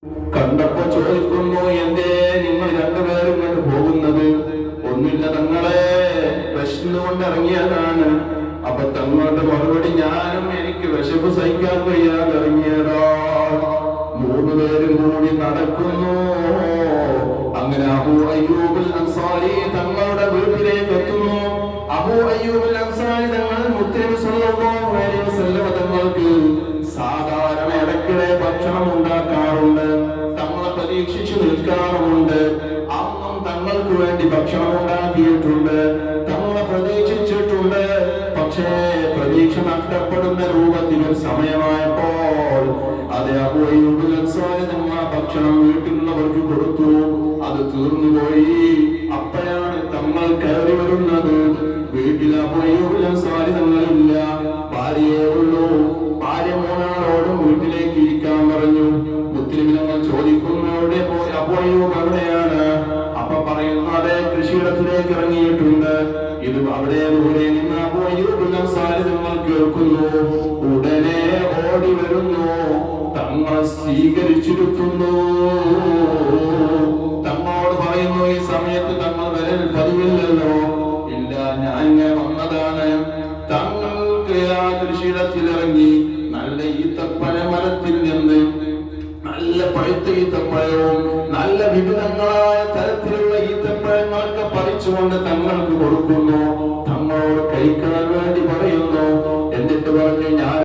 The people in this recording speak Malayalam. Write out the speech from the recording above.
കണ്ടപ്പോ ചോദിക്കുന്നു, എന്തേ നിങ്ങൾ രണ്ടുപേരും കൊണ്ട് പോകുന്നത്? ഒന്നില്ല തങ്ങളെ, വിശന്ന് കൊണ്ടിറങ്ങിയതാണ്. അപ്പൊ തങ്ങളുടെ മറുപടി, ഞാനും എനിക്ക് വിശപ്പ് സഹിക്കാൻ കഴിയാതെ ഇറങ്ങിയതാ. മൂന്നുപേരും കൂടി നടക്കുന്നു. അങ്ങനെ അബൂ അയ്യൂബുൽ അൻസാരി തങ്ങളുടെ വീട്ടിലേക്ക് എത്തുന്നു. അബൂ അയ്യൂബുൽ അൻസാരി തങ്ങൾ മുത്തനബി സല്ലല്ലാഹു അലൈഹി വസല്ലം തങ്ങൾക്ക് സാധാരണ ഇടയ്ക്കിടെ ഭക്ഷണം ഉണ്ടാക്കാറുണ്ട്, തങ്ങളെ പരീക്ഷിച്ചു നിൽക്കാറുമുണ്ട്. അന്നും തങ്ങൾക്ക് വേണ്ടി ഭക്ഷണം ഉണ്ടാക്കിയിട്ടുണ്ട്, തങ്ങളെ പ്രതീക്ഷിച്ചിട്ടുണ്ട്. പക്ഷേ പ്രതീക്ഷ നഷ്ടപ്പെടുന്ന രൂപത്തിൽ ഒരു സമയമായപ്പോൾ അത് അബൂ അയ്യൂബുൽ അൻസാരി തങ്ങൾ ഭക്ഷണം വീട്ടിലുള്ളവർക്ക് കൊടുത്തു. അത് തീർന്നുപോയി. അപ്പോഴാണ് തങ്ങൾ കയറി വരുന്നത്. വീട്ടിൽ അബൂ അയ്യൂബുൽ അൻസാരി തങ്ങളില്ല, ഭാര്യയേ ഉള്ളൂ. ഭാര്യ മൂന്നാളോടും വീട്ടിലേക്ക് ഇരിക്കാൻ പറഞ്ഞു. മുസ്ലിം തങ്ങൾ ചോദിക്കുന്നു, എവിടെ പോയി? അബൂ അയ്യൂബ് എവിടെയാണ്? അപ്പൊ പറയുന്നു, അതേ കൃഷിയിടത്തിലേക്ക് ഇറങ്ങിയിട്ടുണ്ട്. ഇത് അവിടെ ദൂരെ നിന്ന് അബൂ അയ്യൂബുൽ അൻസാരി തങ്ങൾ കേൾക്കുന്നു. ഉടനെ ഓടി വരുന്നു, തങ്ങൾ സ്വീകരിച്ചിരിക്കുന്നു. തങ്ങളോട് പറയുന്നു, ഈ സമയത്ത് തങ്ങൾ വരൽ പതിവില്ലല്ലോ. ഇല്ല, ഞാൻ ഇങ്ങനെ വന്നതാണ്. തങ്ങൾക്ക് ആ കൃഷിയിടത്തിലിറങ്ങി നല്ല ഈത്തപ്പഴ മരത്തിൽ നിന്ന് നല്ല പഴുത്ത ഈത്തപ്പഴവും നല്ല വിവിധങ്ങളായ തരത്തിലുള്ള ഈത്തപ്പഴങ്ങളൊക്കെ പറിച്ചുകൊണ്ട് തങ്ങൾക്ക് കൊടുക്കുന്നു. തങ്ങളോട് കഴിക്കാൻ വേണ്ടി പറയുന്നു. എന്നിട്ട് പറഞ്ഞു, ഞാൻ